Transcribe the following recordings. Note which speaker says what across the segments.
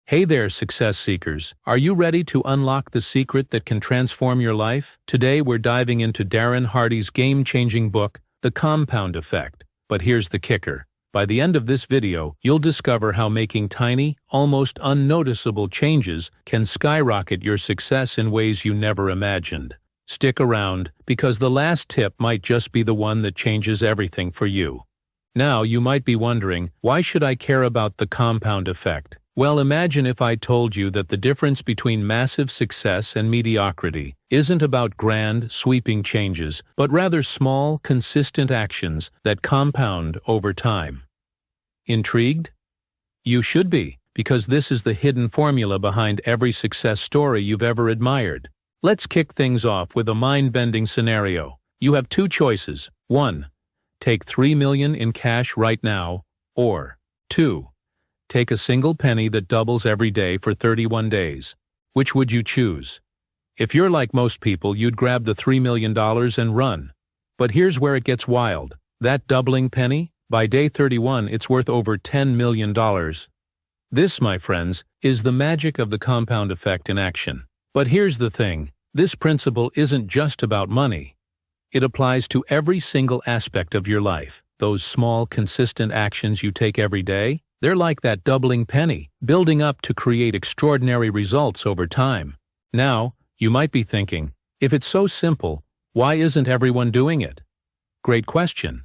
Speaker 1: Hey there, success seekers. Are you ready to unlock the secret that can transform your life? Today we're diving into Darren Hardy's game-changing book, The Compound Effect. But here's the kicker. By the end of this video, you'll discover how making tiny, almost unnoticeable changes can skyrocket your success in ways you never imagined. Stick around, because the last tip might just be the one that changes everything for you. Now, you might be wondering, why should I care about the compound effect? Well, imagine if I told you that the difference between massive success and mediocrity isn't about grand, sweeping changes, but rather small, consistent actions that compound over time. Intrigued? You should be, because this is the hidden formula behind every success story you've ever admired. Let's kick things off with a mind-bending scenario. You have two choices. 1. Take $3 million in cash right now, or 2. Take a single penny that doubles every day for 31 days. Which would you choose? If you're like most people, you'd grab the $3 million and run. But here's where it gets wild. That doubling penny? By day 31, it's worth over $10 million. This, my friends, is the magic of the compound effect in action. But here's the thing. This principle isn't just about money. It applies to every single aspect of your life. Those small, consistent actions you take every day, they're like that doubling penny, building up to create extraordinary results over time. Now, you might be thinking, if it's so simple, why isn't everyone doing it? Great question.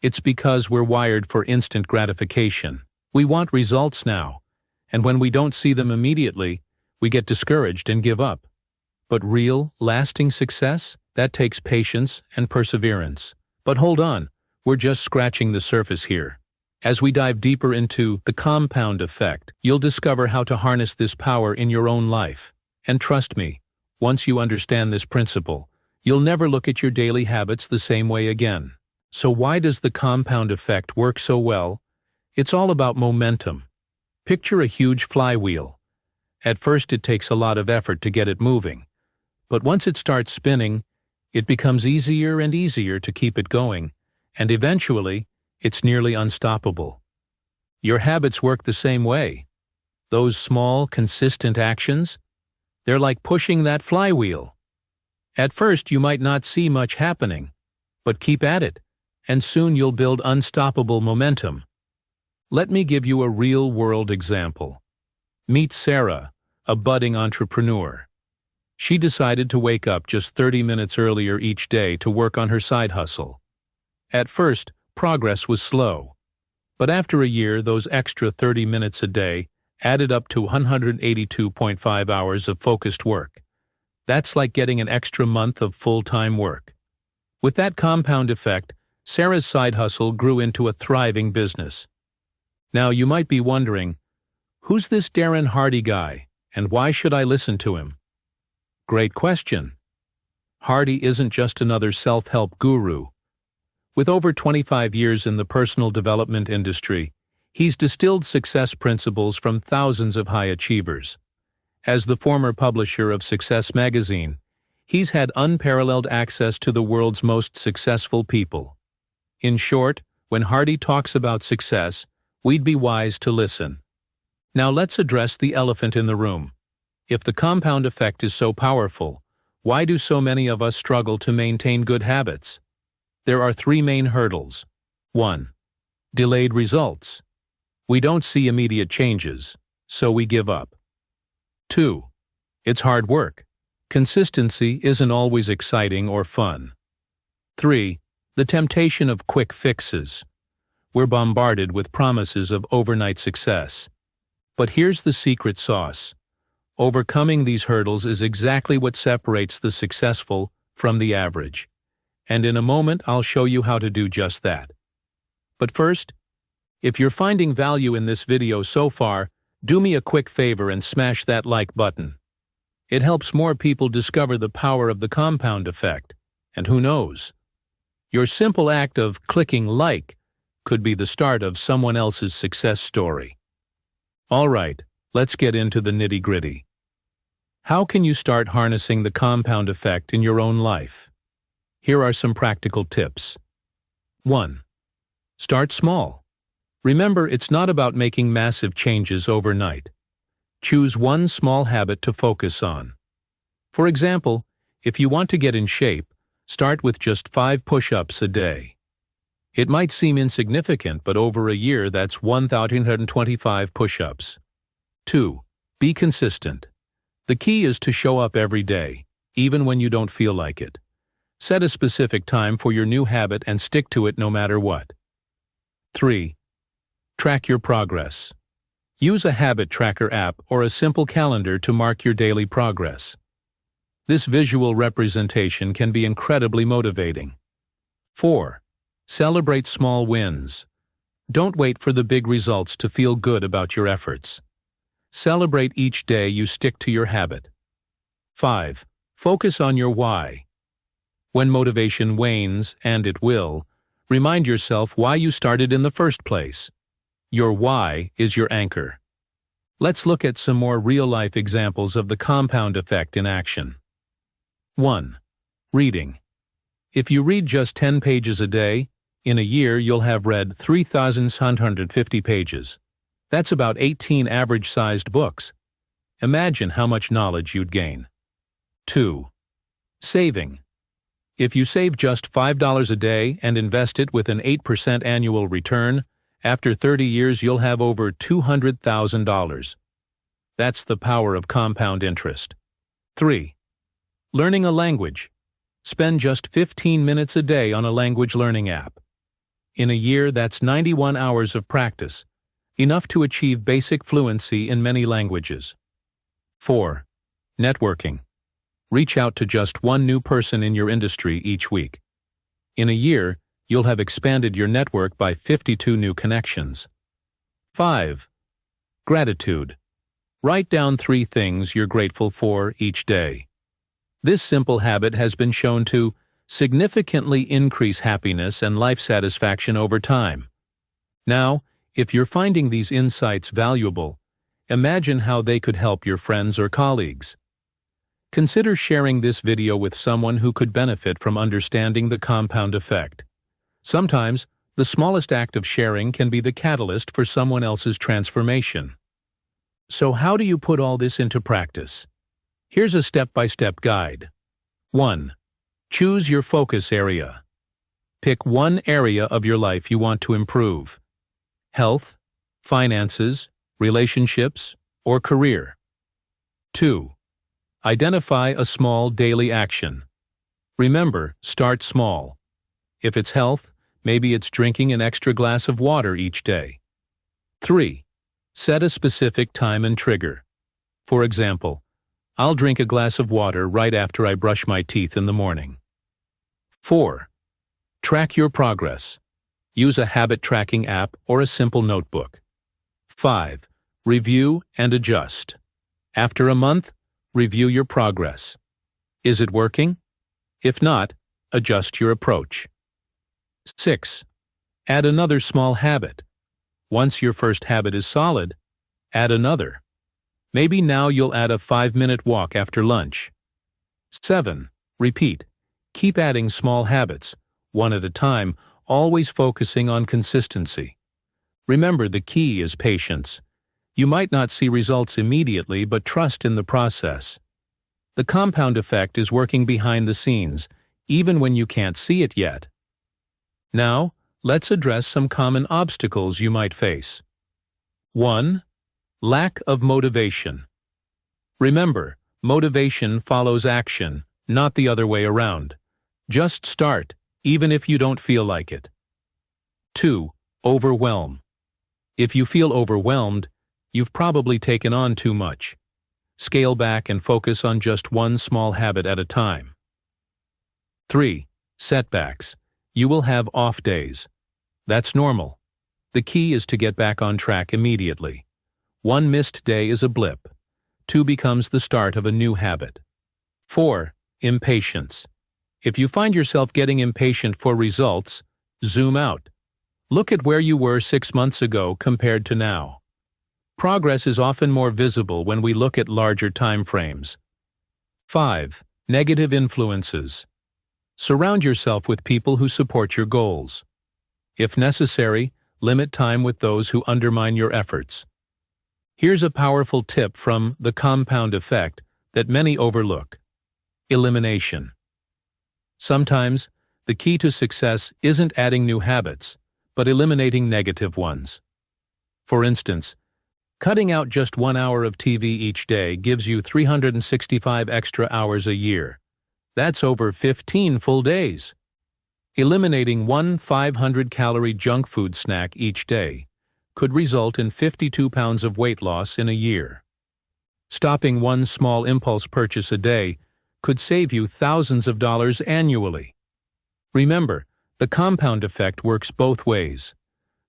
Speaker 1: It's because we're wired for instant gratification. We want results now, and when we don't see them immediately, we get discouraged and give up. But real, lasting success? That takes patience and perseverance. But hold on, we're just scratching the surface here. As we dive deeper into the compound effect, you'll discover how to harness this power in your own life. And trust me, once you understand this principle, you'll never look at your daily habits the same way again. So why does the compound effect work so well? It's all about momentum. Picture a huge flywheel. At first it takes a lot of effort to get it moving. But once it starts spinning, it becomes easier and easier to keep it going, and eventually, it's nearly unstoppable. Your habits work the same way. Those small, consistent actions, they're like pushing that flywheel. At first, you might not see much happening, but keep at it, and soon you'll build unstoppable momentum. Let me give you a real-world example. Meet Sarah, a budding entrepreneur. She decided to wake up just 30 minutes earlier each day to work on her side hustle. At first, progress was slow. But after a year, those extra 30 minutes a day added up to 182.5 hours of focused work. That's like getting an extra month of full-time work. With that compound effect, Sarah's side hustle grew into a thriving business. Now you might be wondering, who's this Darren Hardy guy, and why should I listen to him? Great question. Hardy isn't just another self-help guru. With over 25 years in the personal development industry, he's distilled success principles from thousands of high achievers. As the former publisher of Success magazine, he's had unparalleled access to the world's most successful people. In short, when Hardy talks about success, we'd be wise to listen. Now let's address the elephant in the room. If the compound effect is so powerful, why do so many of us struggle to maintain good habits? There are three main hurdles. 1. Delayed results. We don't see immediate changes, so we give up. 2. It's hard work. Consistency isn't always exciting or fun. 3. The temptation of quick fixes. We're bombarded with promises of overnight success. But here's the secret sauce. Overcoming these hurdles is exactly what separates the successful from the average. And in a moment, I'll show you how to do just that. But first, if you're finding value in this video so far, do me a quick favor and smash that like button. It helps more people discover the power of the compound effect. And who knows? Your simple act of clicking like could be the start of someone else's success story. All right, let's get into the nitty-gritty. How can you start harnessing the compound effect in your own life? Here are some practical tips. 1. Start small. Remember, it's not about making massive changes overnight. Choose one small habit to focus on. For example, if you want to get in shape, start with just 5 push-ups a day. It might seem insignificant, but over a year that's 1,125 push-ups. 2. Be consistent. The key is to show up every day, even when you don't feel like it. Set a specific time for your new habit and stick to it no matter what. 3. Track your progress. Use a habit tracker app or a simple calendar to mark your daily progress. This visual representation can be incredibly motivating. 4. Celebrate small wins. Don't wait for the big results to feel good about your efforts. Celebrate each day you stick to your habit. 5. Focus on your why. When motivation wanes, and it will, remind yourself why you started in the first place. Your why is your anchor. Let's look at some more real-life examples of the compound effect in action. 1. Reading. If you read just 10 pages a day, in a year you'll have read 3,150 pages. That's about 18 average-sized books. Imagine how much knowledge you'd gain. 2. Saving. If you save just $5 a day and invest it with an 8% annual return, after 30 years you'll have over $200,000. That's the power of compound interest. 3. Learning a language. Spend just 15 minutes a day on a language learning app. In a year, that's 91 hours of practice, enough to achieve basic fluency in many languages. 4. Networking. Reach out to just one new person in your industry each week. In a year, you'll have expanded your network by 52 new connections. 5. Gratitude. Write down 3 things you're grateful for each day. This simple habit has been shown to significantly increase happiness and life satisfaction over time. Now, if you're finding these insights valuable, imagine how they could help your friends or colleagues. Consider sharing this video with someone who could benefit from understanding the compound effect. Sometimes, the smallest act of sharing can be the catalyst for someone else's transformation. So how do you put all this into practice? Here's a step-by-step guide. 1. Choose your focus area. Pick one area of your life you want to improve. Health, finances, relationships, or career. 2. Identify a small daily action. Remember, start small. If it's health, maybe it's drinking an extra glass of water each day. 3. Set a specific time and trigger. For example, I'll drink a glass of water right after I brush my teeth in the morning. 4. Track your progress. Use a habit tracking app or a simple notebook. 5. Review and adjust. After a month, review your progress. Is it working? If not, adjust your approach. 6. Add another small habit. Once your first habit is solid, add another. Maybe now you'll add a 5-minute walk after lunch. 7. Repeat. Keep adding small habits, one at a time, always focusing on consistency. Remember, the key is patience. You might not see results immediately, but trust in the process. The compound effect is working behind the scenes, even when you can't see it yet. Now, let's address some common obstacles you might face. 1. Lack of motivation. Remember, motivation follows action, not the other way around. Just start, even if you don't feel like it. 2. Overwhelm. If you feel overwhelmed, you've probably taken on too much. Scale back and focus on just one small habit at a time. 3. Setbacks. You will have off days. That's normal. The key is to get back on track immediately. One missed day is a blip. 2 becomes the start of a new habit. 4. Impatience. If you find yourself getting impatient for results, zoom out. Look at where you were 6 months ago compared to now. Progress is often more visible when we look at larger time frames. 5. Negative influences. Surround yourself with people who support your goals. If necessary, limit time with those who undermine your efforts. Here's a powerful tip from The Compound Effect that many overlook. Elimination. Sometimes, the key to success isn't adding new habits, but eliminating negative ones. For instance, cutting out just 1 hour of TV each day gives you 365 extra hours a year. That's over 15 full days. Eliminating one 500-calorie junk food snack each day could result in 52 pounds of weight loss in a year. Stopping one small impulse purchase a day could save you thousands of dollars annually. Remember, the compound effect works both ways.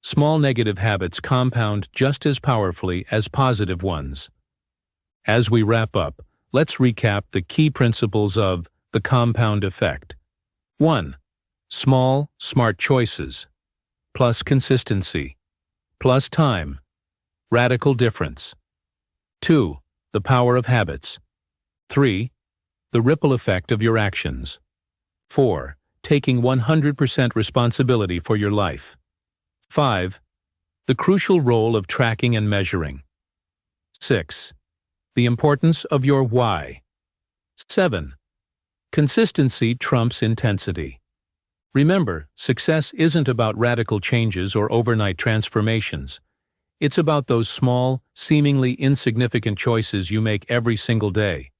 Speaker 1: Small negative habits compound just as powerfully as positive ones. As we wrap up, let's recap the key principles of the compound effect. 1. Small, smart choices. Plus consistency. Plus time. Radical difference. 2. The power of habits. 3. The ripple effect of your actions. 4. Taking 100% responsibility for your life. 5. The crucial role of tracking and measuring. 6. The importance of your why. 7. Consistency trumps intensity. Remember, success isn't about radical changes or overnight transformations. It's about those small, seemingly insignificant choices you make every single day.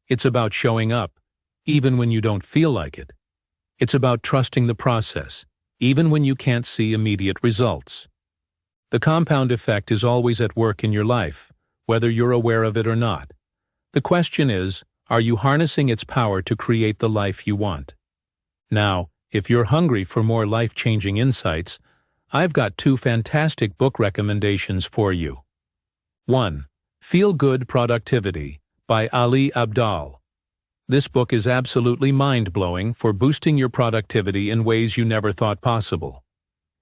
Speaker 1: It's about showing up, even when you don't feel like it. It's about trusting the process, even when you can't see immediate results. The compound effect is always at work in your life, whether you're aware of it or not. The question is, are you harnessing its power to create the life you want? Now, if you're hungry for more life-changing insights, I've got 2 fantastic book recommendations for you. 1. Feel Good Productivity by Ali Abdaal. This book is absolutely mind-blowing for boosting your productivity in ways you never thought possible.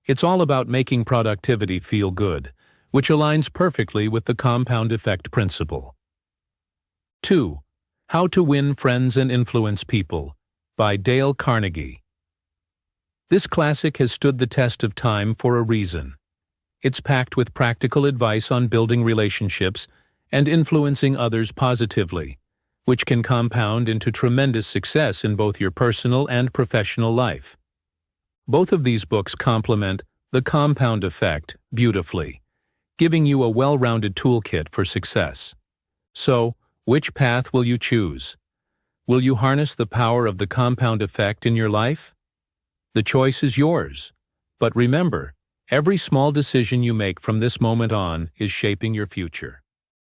Speaker 1: It's all about making productivity feel good, which aligns perfectly with the compound effect principle. 2. How to Win Friends and Influence People by Dale Carnegie. This classic has stood the test of time for a reason. It's packed with practical advice on building relationships and influencing others positively, which can compound into tremendous success in both your personal and professional life. Both of these books complement the compound effect beautifully, giving you a well-rounded toolkit for success. So, which path will you choose? Will you harness the power of the compound effect in your life? The choice is yours. But remember, every small decision you make from this moment on is shaping your future.